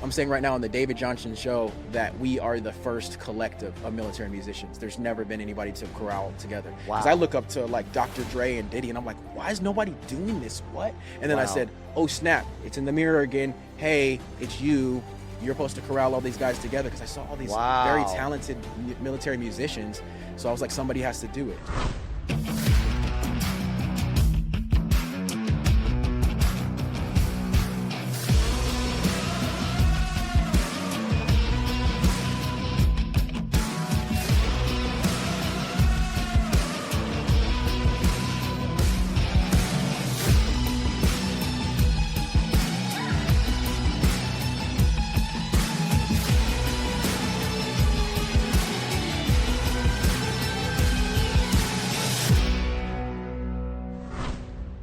I'm saying right now on the David Johnson show that we are the first collective of military musicians. There's never been anybody to corral together. Wow. Because I look up to like Dr. Dre and Diddy, and I'm like, why is nobody doing this? What? And then I said, oh snap, it's in the mirror again. Hey, it's you. You're supposed to corral all these guys together, because I saw all these very talented military musicians. So I was like, somebody has to do it.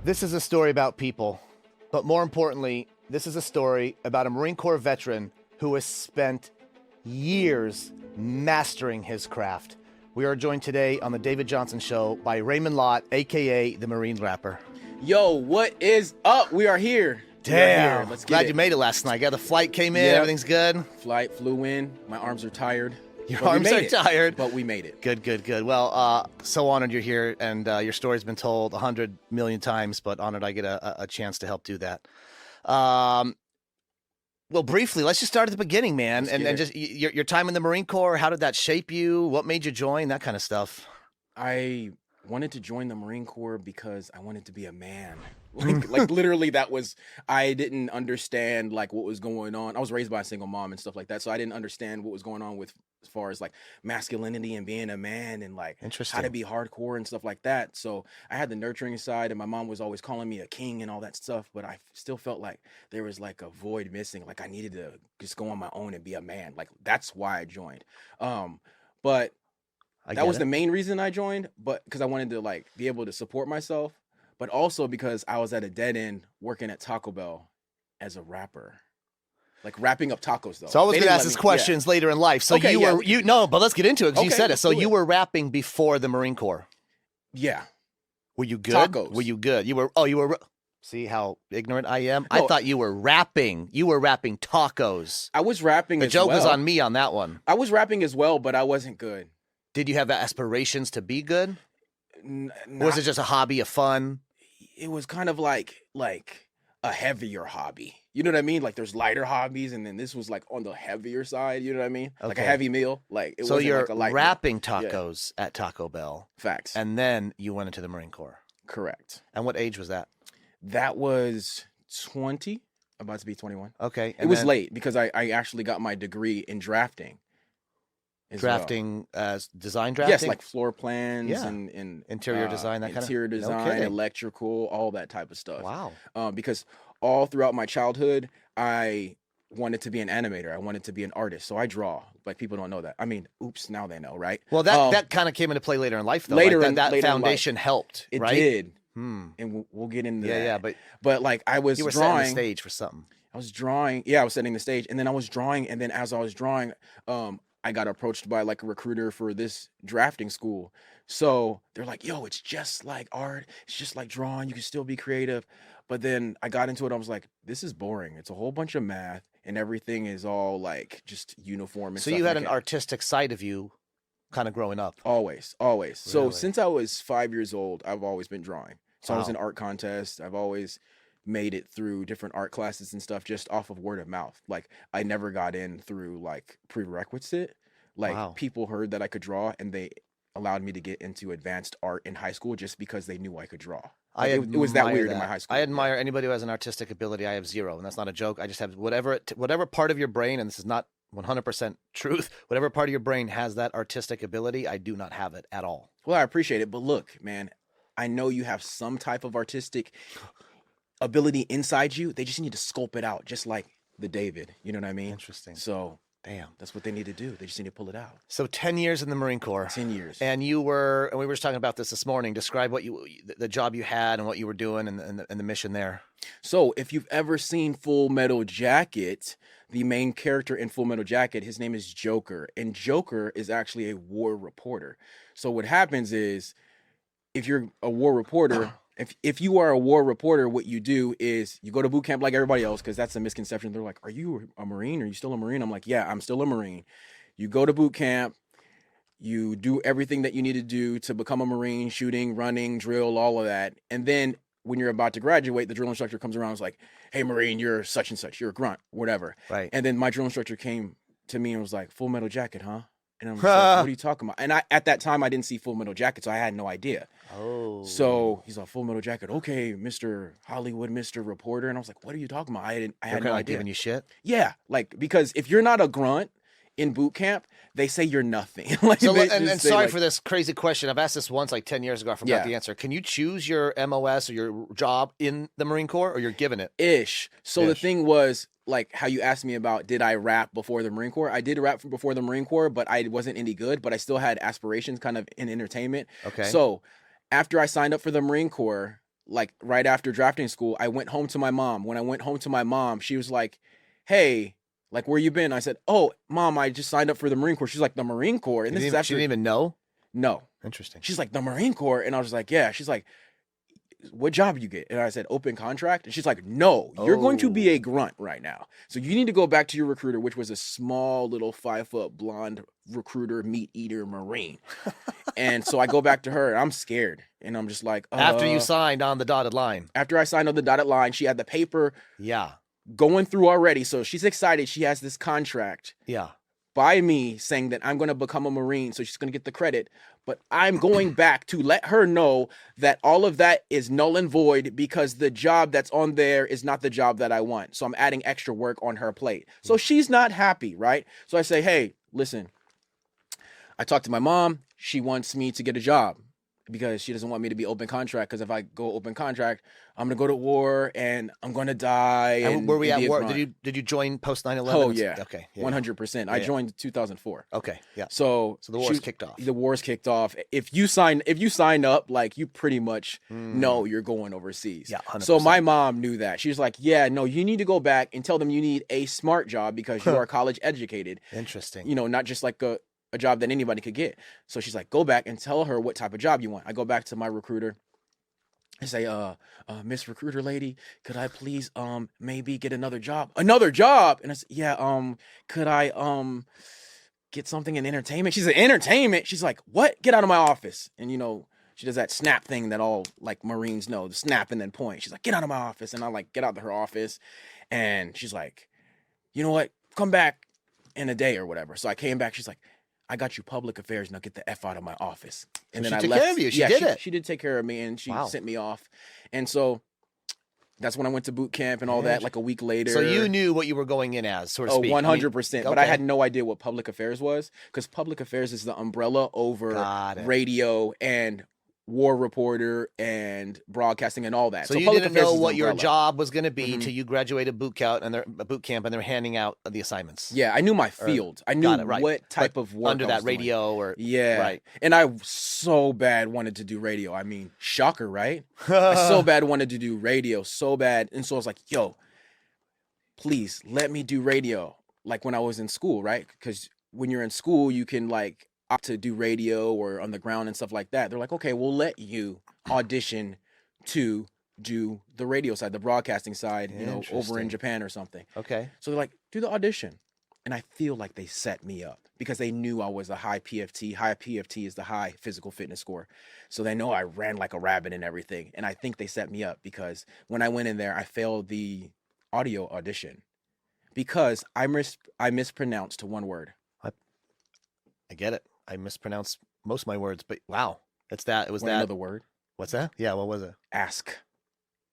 This is a story about people, but more importantly, this is a story about a Marine Corps veteran who has spent years mastering his craft. We are joined today on the David Johnson Show by Raymond Lott, a.k.a. the Marine Rapper. Yo, what is up? We are here. Damn. Let's get Glad it. you made it last night. Yeah, the flight came in. Everything's good. Flight flew in. My arms are tired. Your arms are tired. But we made it. Good. Well, so honored you're here, and your story's been told 100 million times, but honored I get a chance to help do that. Well, briefly, let's just start at the beginning, man, and just your time in the Marine Corps. How did that shape you? What made you join? That kind of stuff. I wanted to join the Marine Corps because I wanted to be a man. Like literally, that was, I didn't understand like what was going on. I was raised by a single mom and stuff like that, so I didn't understand what was going on with as far as like masculinity and being a man and like how to be hardcore and stuff like that. So I had the nurturing side, and my mom was always calling me a king and all that stuff, but I still felt like there was like a void missing. Like I needed to just go on my own and be a man. Like that's why I joined. But that was the main reason I joined, but because I wanted to like be able to support myself, but also because I was at a dead end working at Taco Bell as a rapper. Like wrapping up tacos though. So I was going to ask these questions later in life. So but let's get into it because you said it. So you were rapping before the Marine Corps. Yeah. Were you good? Tacos. Were you good? You were. See how ignorant I am? No, I thought you were rapping. You were rapping tacos. I was rapping as well. The joke was on me on that one. I was rapping as well, but I wasn't good. Did you have aspirations to be good? Or was it just a hobby, a fun? It was kind of like a heavier hobby. You know what I mean? Like there's lighter hobbies, and then this was like on the heavier side. You know what I mean? Okay. Like a heavy meal. Like it wasn't like a light rapping meal. Tacos at Taco Bell. Facts. And then you went into the Marine Corps. Correct. And what age was that? That was 20, about to be 21. Okay. It was late because I actually got my degree in drafting. Drafting as design drafting? Yes, like floor plans and interior design, interior design, electrical, all that type of stuff. Wow. Because all throughout my childhood, I wanted to be an animator. I wanted to be an artist. So I draw. Like people don't know that. I mean, oops, now they know, right? Well, that kind of came into play later in life, though. Later that foundation helped, right? It did. And we'll get into that. Yeah, but like I was drawing. Setting the stage for something. I was drawing. Yeah, I was setting the stage, and then I was drawing, and then as I was drawing, I got approached by like a recruiter for this drafting school. So they're like, yo, it's just like art. It's just like drawing. You can still be creative. But then I got into it. I was like, this is boring. It's a whole bunch of math and everything is all like just uniform. And so you had an artistic side of you kind of growing up. Always. Really? So since I was 5 years old, I've always been drawing. So I was in art contests. I've always made it through different art classes and stuff just off of word of mouth. Like I never got in through like prerequisite. Like people heard that I could draw and they allowed me to get into advanced art in high school just because they knew I could draw. Like it was that weird in my high school. I admire anybody who has an artistic ability. I have zero, and that's not a joke. I just have whatever part of your brain, and this is not 100% truth, whatever part of your brain has that artistic ability, I do not have it at all. Well, I appreciate it, but look, man, I know you have some type of artistic ability inside you. They just need to sculpt it out, just like the David. You know what I mean? Interesting. So, damn, that's what they need to do. They just need to pull it out. So 10 years in the Marine Corps. 10 years. And we were just talking about this morning. Describe what the job you had and what you were doing and the mission there. So if you've ever seen Full Metal Jacket, the main character in Full Metal Jacket, his name is Joker. And Joker is actually a war reporter. So what happens is, if you're a war reporter, if you are a war reporter, what you do is you go to boot camp like everybody else, because that's a misconception. They're like, "Are you a Marine? Are you still a Marine?" I'm like, "Yeah, I'm still a Marine." You go to boot camp, you do everything that you need to do to become a Marine, shooting, running, drill, all of that, and then when you're about to graduate, the drill instructor comes around and is like, "Hey, Marine, you're such and such. You're a grunt, whatever." Right. And then my drill instructor came to me and was like, "Full Metal Jacket, huh?" And I'm just like, "What are you talking about?" And at that time, I didn't see Full Metal Jacket, so I had no idea. Oh. So he's like, "Full Metal Jacket, okay, Mr. Hollywood, Mr. Reporter." And I was like, "What are you talking about?" I had no like idea. giving you shit. Yeah, like, because if you're not a grunt in boot camp, they say you're nothing. Like, So, they and just say, sorry like, for this crazy question. I've asked this once like 10 years ago. I forgot Yeah. the answer. Can you choose your MOS or your job in the Marine Corps, or you're given it? ish. So the Ish. thing was, like, how you asked me about, did I rap before the Marine Corps? I did rap before the Marine Corps, but I wasn't any good, but I still had aspirations kind of in entertainment. Okay. So after I signed up for the Marine Corps, like right after drafting school, I went home to my mom. When I went home to my mom, she was like, "Hey, like, where you been?" I said, "Oh, Mom, I just signed up for the Marine Corps." She's like, "The Marine Corps?" And this is She after, didn't even know? no. Interesting. She's like, "The Marine Corps?" And I was like, "Yeah." She's like, "What job you get?" And I said, "Open contract." And she's like, "No, you're going to be a grunt right now. So you need to go back to your recruiter," which was a small little 5-foot blonde recruiter, meat eater Marine. And so I go back to her and I'm scared. And I'm just like, After you signed on the dotted line. after I signed on the dotted line, she had the paper Yeah. going through already. So she's excited. She has this contract Yeah. by me saying that I'm going to become a Marine. So she's going to get the credit. But I'm going back to let her know that all of that is null and void, because the job that's on there is not the job that I want. So I'm adding extra work on her plate. So she's not happy, right? So I say, "Hey, listen, I talked to my mom. She wants me to get a job because she doesn't want me to be open contract. Because if I go open contract, I'm gonna go to war and I'm gonna die." And were we and at be a war? grunt. Did you join post 9/11? Oh yeah. Okay. Yeah. 100%. I Yeah. joined 2004. Okay. Yeah. So So the war's kicked off. The war's kicked off. If you sign up, like, you pretty much know you're going overseas. Yeah, 100%. So my mom knew that. She was like, "Yeah, no, you need to go back and tell them you need a smart job because you are college educated. Interesting. You know, not just like a job that anybody could get." So she's like, "Go back and tell her what type of job you want." I go back to my recruiter. I say, "Miss Recruiter Lady, could I please maybe get another job?" "Another job?" And I said, "Yeah, could I get something in entertainment?" She said, "Entertainment?" She's like, "What? Get out of my office." And she does that snap thing that all like Marines know, the snap and then point. She's like, "Get out of my office." And I like get out of her office, and she's like, "You know what? Come back in a day or whatever." So I came back. She's like, "I got you public affairs. Now get the F out of my office." And So then she I took left. care of you. She Yeah, did it. She did take care of me, and she Wow. sent me off. And so that's when I went to boot camp and all that, like a week later. So you knew what you were going in as, so to speak. 100%. But I okay. had no idea what public affairs was, because public affairs is the umbrella over Got it. radio and war reporter and broadcasting and all that. So you public didn't affairs know is the what your umbrella. job was going to be Mhm. till you graduated boot camp, and they're handing out the assignments. Yeah, I knew my field. I knew got it, right. what type of work Under I that was doing. radio or Yeah. right. And I so bad wanted to do radio. I mean, shocker, right? I so bad wanted to do radio, so bad. And so I was like, "Yo, please let me do radio." Like when I was in school, right? Because when you're in school, you can like opt to do radio or on the ground and stuff like that. They're like, "Okay, we'll let you audition to do the radio side, the broadcasting side, over in Interesting. Japan or something." Okay. So they're like, "Do the audition." And I feel like they set me up because they knew I was a high PFT. High PFT is the high physical fitness score. So they know I ran like a rabbit and everything. And I think they set me up because when I went in there, I failed the audio audition because I mispronounced one word. I get it. I mispronounced most of my words, but wow. It was Want that. another word? What's that? Yeah, what was it? Ask.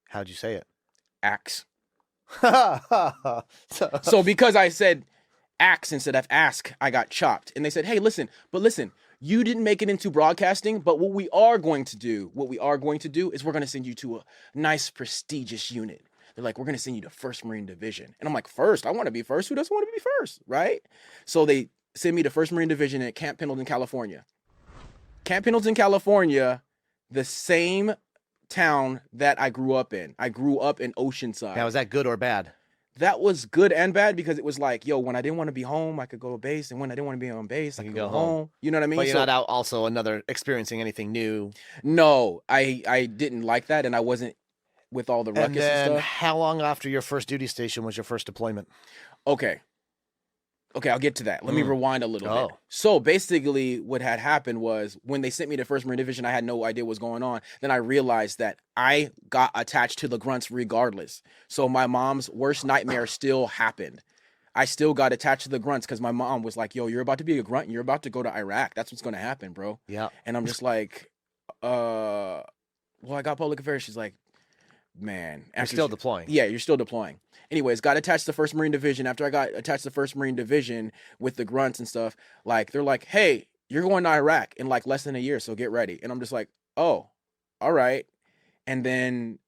How'd you say it? Axe. so, So because I said axe instead of ask, I got chopped. And they said, "Hey, listen, you didn't make it into broadcasting, but what we are going to do is we're going to send you to a nice, prestigious unit." They're like, "We're going to send you to 1st Marine Division." And I'm like, "First? I want to be first. Who doesn't want to be first?" Right? So they send me to 1st Marine Division at Camp Pendleton, California. Camp Pendleton, California, the same town that I grew up in. I grew up in Oceanside. now, is that good or bad? that was good and bad because it was like, yo, when I didn't want to be home, I could go to base, and when I didn't want to be on base, I could go home. You know what I mean? But you're not out also experiencing anything new. No, I didn't like that, and I wasn't with all the ruckus and stuff. How long after your first duty station was your first deployment? Okay, I'll get to that. Let me rewind a little bit. So basically what had happened was when they sent me to 1st Marine Division, I had no idea what was going on. Then I realized that I got attached to the grunts regardless. So my mom's worst nightmare still happened. I still got attached to the grunts because my mom was like, yo, you're about to be a grunt and you're about to go to Iraq. That's what's going to happen, bro. Yeah. And I'm just like, well, I got public affairs. She's like, man. You're still deploying. Yeah, you're still deploying. Anyways, got attached to 1st Marine Division. After I got attached to 1st Marine Division with the grunts and stuff, like, they're like, hey, you're going to Iraq in like less than a year, so get ready. And I'm just like, oh, all right. And then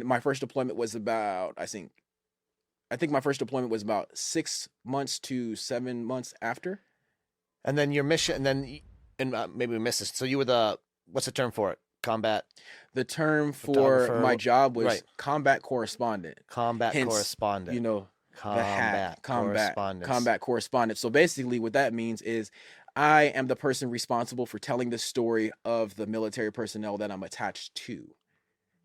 my first deployment was about, I think my first deployment was about 6 months to 7 months after. And then your mission, and maybe we missed this. So you were what's the term for it? Combat. The term for my job was combat correspondent. Correspondent. You know, combat correspondent. So basically what that means is I am the person responsible for telling the story of the military personnel that I'm attached to.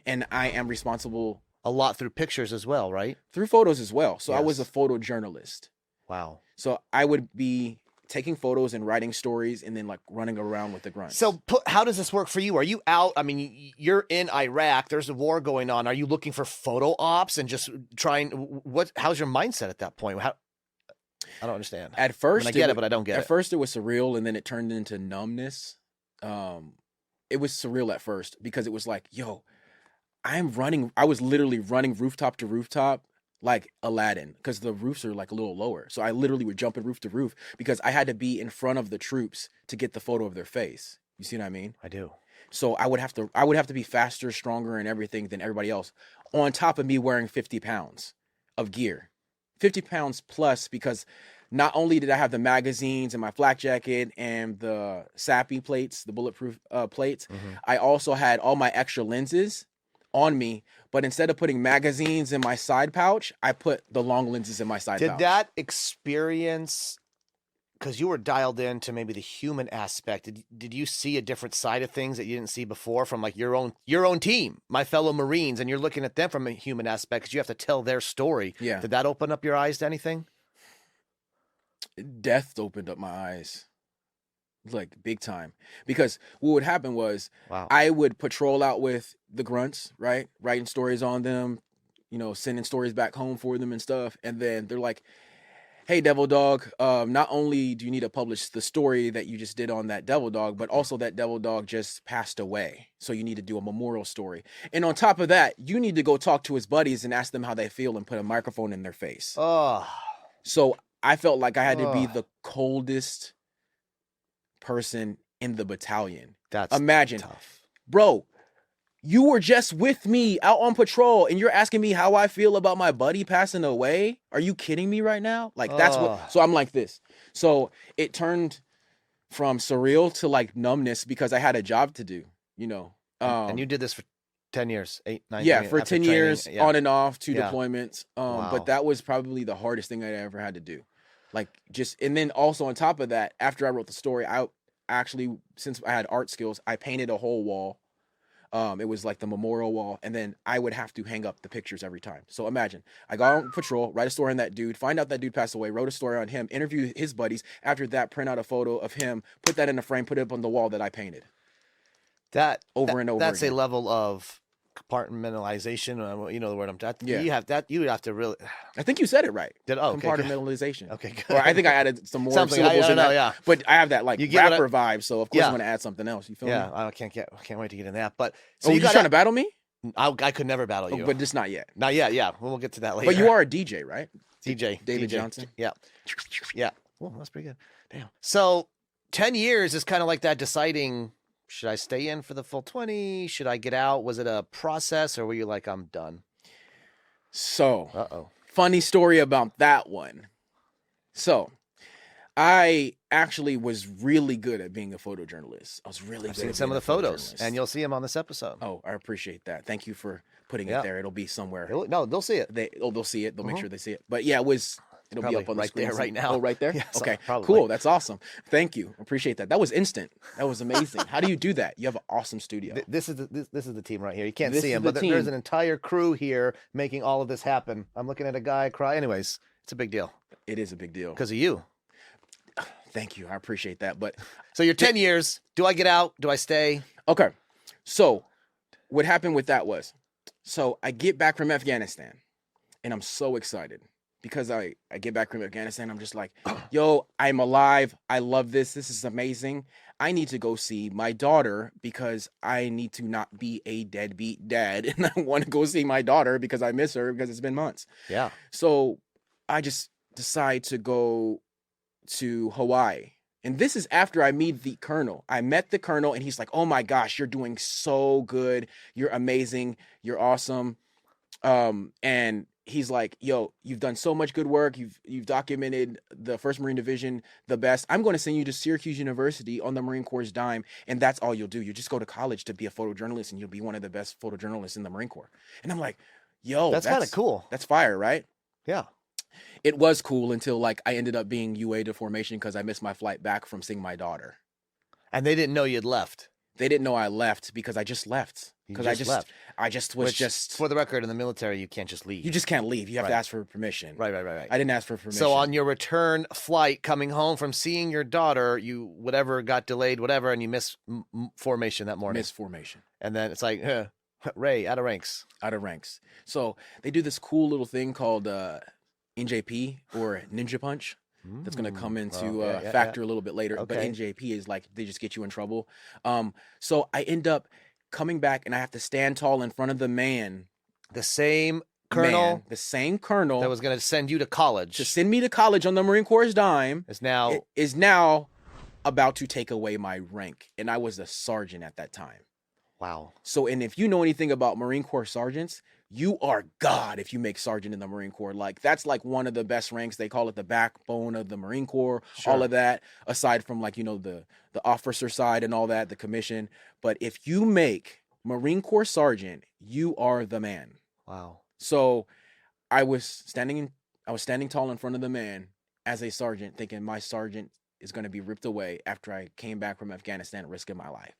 And I am responsible a lot through pictures as well, right? Through photos as well. So yes. I was a photojournalist. Wow. So I would be taking photos and writing stories and then like running around with the grunts. So how does this work for you? Are you out? I mean, you're in Iraq. There's a war going on. Are you looking for photo ops and just trying? How's your mindset at that point? I don't understand. At first, I get it, but I don't get it. At first, it was surreal, and then it turned into numbness. It was surreal at first because it was like, yo, I was literally running rooftop to rooftop like Aladdin because the roofs are like a little lower. So I literally would jump in roof to roof because I had to be in front of the troops to get the photo of their face. You see what I mean? I do. So I would have to be faster, stronger, and everything than everybody else. On top of me wearing 50 pounds of gear, 50 pounds plus, because not only did I have the magazines and my flak jacket and the SAPI plates, the bulletproof plates, I also had all my extra lenses on me, but instead of putting magazines in my side pouch, I put the long lenses in my side pouch. Did that experience, because you were dialed into maybe the human aspect, did you see a different side of things that you didn't see before from like your own team, my fellow Marines, and you're looking at them from a human aspect because you have to tell their story? Yeah. Did that open up your eyes to anything? Death opened up my eyes. Like big time, because what would happen was I would patrol out with the grunts, right? Writing stories on them, sending stories back home for them and stuff. And then they're like, hey, Devil Dog, not only do you need to publish the story that you just did on that Devil Dog, but also that Devil Dog just passed away. So you need to do a memorial story. And on top of that, you need to go talk to his buddies and ask them how they feel and put a microphone in their face. So I felt like I had to be the coldest person in the battalion. Imagine, tough. Bro, you were just with me out on patrol and you're asking me how I feel about my buddy passing away? Are you kidding me right now? Like so I'm like this. So it turned from surreal to like numbness because I had a job to do, and you did this for 10 years, 8, 9 Yeah, for 10 years, on and off, 2 Yeah. deployments. But that was probably the hardest thing I ever had to do. And then also on top of that, after I wrote the story, I actually, since I had art skills, I painted a whole wall. It was like the memorial wall, and then I would have to hang up the pictures every time. So imagine, I go on patrol, write a story on that dude, find out that dude passed away, wrote a story on him, interview his buddies. After that, print out a photo of him, put that in a frame, put it up on the wall that I painted. Over and over That's again. a level of compartmentalization. You know the word I'm talking. Yeah. You would have to really. I think you said it right. Okay, good. Compartmentalization. Okay, good. Or I think I added some more Something, syllables I in don't know, that. yeah. But I have that like You get what rapper vibe, so of course Yeah. I'm gonna add something else. You feel me? Yeah, I can't wait to get in that. But So you trying to battle me? I could never battle you. But just not yet. Not yet. Yeah, we'll get to that later. But you are a DJ, right? DJ David Johnson. Yeah. Well, that's pretty good. Damn. So 10 years is kind of like that deciding, should I stay in for the full 20? Should I get out? Was it a process, or were you like, I'm done? So, funny story about that one. So, I actually was really good at being a photojournalist. I was really good. I've seen at some being of the a photos, photojournalist. and you'll see them on this episode. Oh, I appreciate that. Thank you for putting Yeah. it there. It'll be somewhere. No, they'll see it. They'll see it. They'll make Mhm. sure they see it. But yeah, it'll Probably be up on the right screen there right now. Oh, right there. Yes, Okay, probably. cool. That's awesome. Thank you. Appreciate that. That was instant. That was amazing. How do you do that? You have an awesome studio. This is the team right here. You can't This see is him, the but there's team. an entire crew here making all of this happen. I'm looking at a guy cry. Anyways, it's a big deal It is a big deal. because of you. Thank you. I appreciate that. But So you're 10 years. Do I get out? Do I stay? okay, so what happened with that was, so I get back from Afghanistan, and I'm so excited because I get back from Afghanistan. I'm just like, yo, I'm alive. I love this. This is amazing. I need to go see my daughter because I need to not be a deadbeat dad, and I want to go see my daughter because I miss her because it's been months. Yeah. So I just decide to go to Hawaii. And this is after I meet the colonel. I met the colonel and he's like, oh my gosh, you're doing so good. You're amazing. You're awesome. And he's like, yo, you've done so much good work. You've documented the 1st Marine Division the best. I'm going to send you to Syracuse University on the Marine Corps' dime. And that's all you'll do. You just go to college to be a photojournalist and you'll be one of the best photojournalists in the Marine Corps. And I'm like, yo, That's kind of cool. That's fire, right? Yeah. It was cool until like I ended up being UA to formation because I missed my flight back from seeing my daughter. And they didn't know you'd left. They didn't know I left because I just left. Because left. Which, for the record, in the military, you can't just leave. You just can't leave. You have to Right. ask for permission. Right. I didn't ask for permission. So on your return flight coming home from seeing your daughter, you whatever got delayed, whatever, and you missed formation that morning. Missed formation. And then it's like, Ray, out of ranks. Out of ranks. So they do this cool little thing called NJP or Ninja Punch. That's going to come into factor a little bit later. But Okay. NJP is like, they just get you in trouble. So I end up coming back and I have to stand tall in front of the man. The same colonel The same colonel that was going to send you to college to send me to college on the Marine Corps' dime is now is now about to take away my rank. And I was a sergeant at that time. wow. So, and if you know anything about Marine Corps sergeants, you are God if you make sergeant in the Marine Corps. Like, that's like one of the best ranks. They call it the backbone of the Marine Corps, Sure. all of that, aside from like, the officer side and all that, the commission. But if you make Marine Corps sergeant, you are the man. Wow. So I was standing tall in front of the man as a sergeant, thinking my sergeant is going to be ripped away after I came back from Afghanistan, risking my life.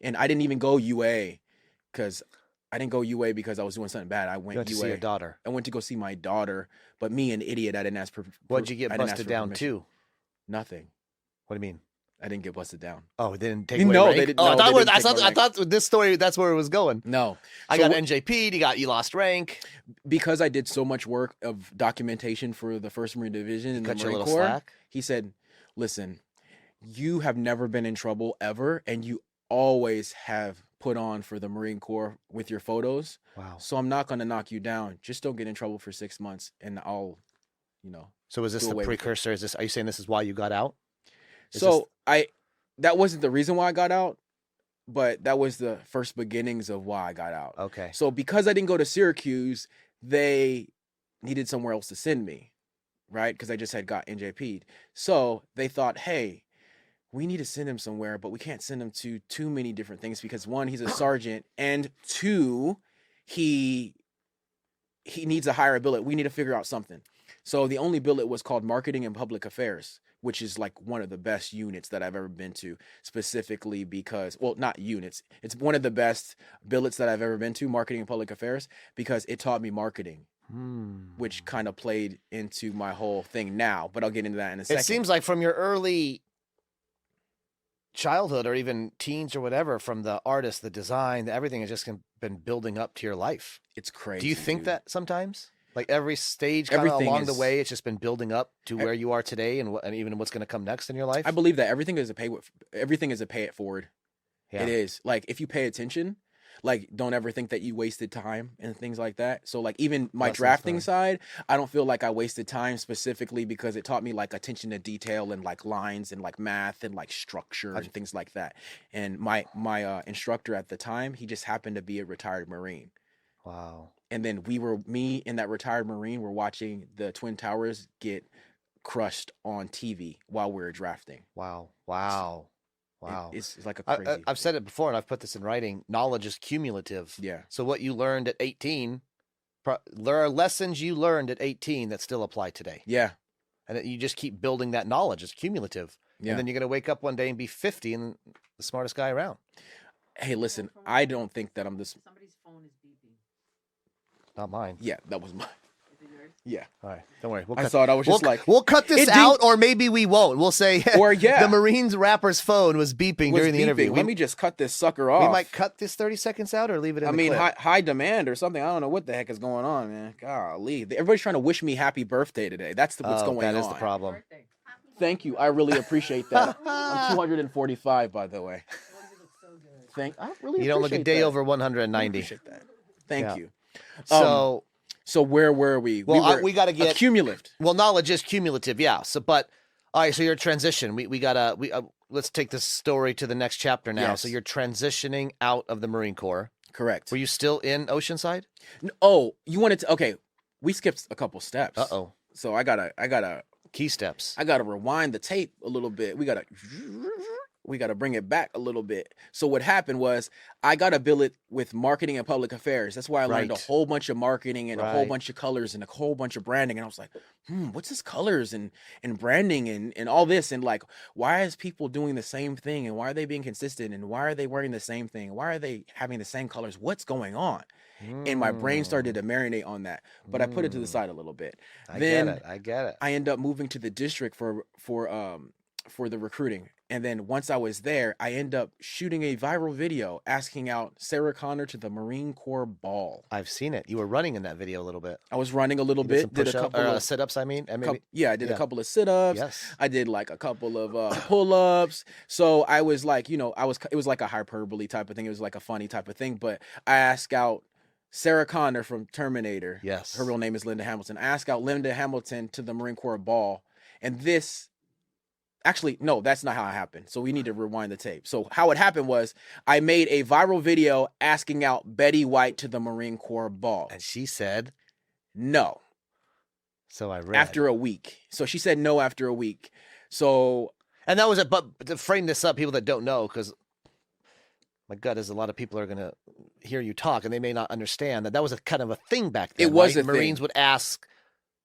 And I didn't even go UA because I was doing something bad. I went You went to UA. see your daughter. I went to go see my daughter, but me, an idiot, I didn't ask for. What'd you get I didn't ask busted for down permission. to? Nothing. What do you mean? I didn't get busted down. Oh, they didn't take No, away rank? they didn't- Oh, no, I they thought, didn't I take my thought, I rank. thought with this story, that's where it was going. No. I So got NJP'd, you lost rank. because I did so much work of documentation for the 1st Marine Division in the Cut you a Marine little Corps, slack. he said, listen, you have never been in trouble ever, and you always have put on for the Marine Corps with your photos. Wow. So I'm not going to knock you down. Just don't get in trouble for 6 months, and I'll, So is this do the away with it. precursor? Are you saying this is why you got out? Is So that wasn't the reason why I got out, but that was the first beginnings of why I got out. Okay. So because I didn't go to Syracuse, they needed somewhere else to send me, right? Because I just had got NJP'd. So they thought, hey, we need to send him somewhere, but we can't send him to too many different things because 1, he's a sergeant, and 2, he needs a higher billet. We need to figure out something. So the only billet was called Marketing and Public Affairs, which is like one of the best units that I've ever been to, specifically because, well, not units. It's one of the best billets that I've ever been to, Marketing and Public Affairs, because it taught me marketing, which kind of played into my whole thing now, but I'll get into that in a second. It seems like from your early childhood or even teens or whatever, from the artist, the design, everything has just been building up to your life. It's crazy. Do you think dude. that sometimes? Like every stage kind of Everything along the is- way, it's just been building up to where you are today and even what's going to come next in your life? I believe that everything is a pay it forward. Yeah. It is. Like, if you pay attention, like, don't ever think that you wasted time and things like that. So like, even my Lessons drafting learned. side, I don't feel like I wasted time specifically because it taught me like attention to detail and like lines and like math and like structure and things like that. And my instructor at the time, he just happened to be a retired Marine. Wow. And then me and that retired Marine were watching the Twin Towers get crushed on TV while we were drafting. Wow. Wow. Wow. It's like a crazy. I've said it before, and I've put this in writing. Knowledge is cumulative. Yeah. So what you learned at 18, there are lessons you learned at 18 that still apply today. Yeah. And you just keep building that knowledge. It's cumulative. Yeah. And then you're going to wake up one day and be 50 and the smartest guy around. Hey, listen, I don't think that I'm this. Somebody's phone is beeping. Not mine. Yeah, that was mine. Is it yours? Yeah. All right. Don't worry. I thought I was just like, we'll cut this It out, or maybe we won't. We'll say, Or, yeah. the Marines rapper's phone was beeping during the interview. Let me just cut this sucker off. We might cut this 30 seconds out or leave it in I the mean, clip. high demand or something. I don't know what the heck is going on, man. Golly. Everybody's trying to wish me happy birthday today. That's what's going on. That is the problem. Birthday. Thank you. I really appreciate that. I'm 245, by the way. Oh, you look so good. I really You don't look a appreciate day that. over I 190. appreciate that. Thank Yeah. you. So, where were we? well, we got to get cumulative. Well, knowledge is cumulative, yeah. So, but all right. So your transition. We gotta let's take this story to the next chapter now. Yes. So you're transitioning out of the Marine Corps. Correct. Were you still in Oceanside? Oh, you wanted to? Okay, we skipped a couple steps. Uh-oh. So I gotta Key steps. rewind the tape a little bit. We gotta bring it back a little bit. So what happened was I got a billet with marketing and public affairs. That's why I learned a Right. whole bunch of marketing and a whole Right. bunch of colors and a whole bunch of branding. And I was like, what's this colors and branding and all this? And like, why is people doing the same thing? And why are they being consistent? And why are they wearing the same thing? Why are they having the same colors? What's going on? And my brain started to marinate on that, but I put it to the side a little bit. I Then get it. I get it. I end up moving to the district for the recruiting. And then once I was there, I end up shooting a viral video asking out Sarah Connor to the Marine Corps ball. I've seen it. You were running in that video a little bit. I was running a little You did some bit, did a push-up- couple or, of sit-ups, I mean. And maybe, yeah, I did yeah. a couple of sit-ups. Yes. I did like a couple of pull-ups. So I was like, it was like a hyperbole type of thing. It was like a funny type of thing. But I asked out Sarah Connor from Terminator. Yes. Her real name is Linda Hamilton. I asked out Linda Hamilton to the Marine Corps ball. And actually, no, that's not how it happened. So we need to rewind the tape. So how it happened was I made a viral video asking out Betty White to the Marine Corps ball. And she said, No. so I read. After a week. So she said no after a week. So And that was it. But to frame this up, people that don't know, because my gut is a lot of people are going to hear you talk and they may not understand that was a kind of a thing back then. It was right? a Marines thing. would ask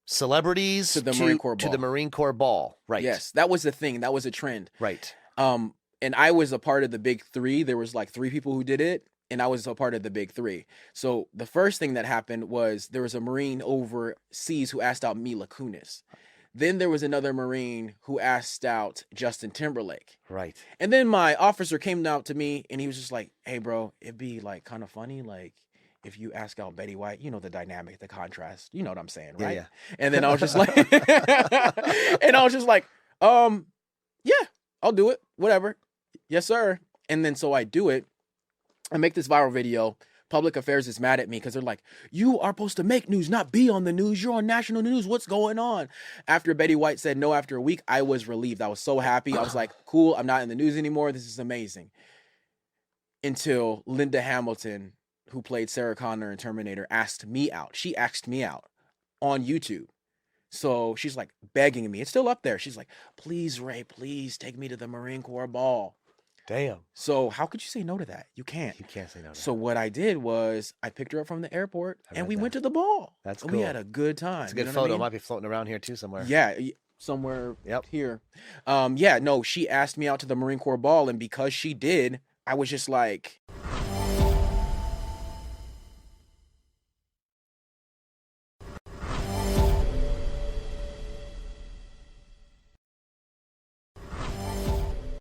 celebrities To the Marine Corps to the ball. Marine Corps ball. Right. yes, that was the thing. That was a trend. Right. And I was a part of the big three. There was like 3 people who did it, and I was a part of the big 3. So the first thing that happened was there was a Marine overseas who asked out Mila Kunis. Then there was another Marine who asked out Justin Timberlake. Right. And then my officer came out to me and he was just like, hey, bro, it'd be like kind of funny, like, if you ask out Betty White, you know, the dynamic, the contrast, you know what I'm saying, Yeah, right? yeah. And then I was just like, yeah, I'll do it. Whatever. Yes, sir. And then so I do it. I make this viral video. Public affairs is mad at me because they're like, you are supposed to make news, not be on the news. You're on national news. What's going on? After Betty White said no after a week, I was relieved. I was so happy. I was like, cool, I'm not in the news anymore. This is amazing. Until Linda Hamilton, who played Sarah Connor in Terminator, asked me out. She asked me out on YouTube. So she's like begging me. It's still up there. She's like, please, Ray, please take me to the Marine Corps ball. Damn. So how could you say no to that? You can't. You can't say no to So what I did was I picked her up from the airport I and read we went to the ball. That's And cool. we had a good time. It's a good you know what I photo. mean? Might be floating around here too somewhere. Yeah, somewhere Yep. here. Yeah, no, she asked me out to the Marine Corps ball, and because she did, I was just like,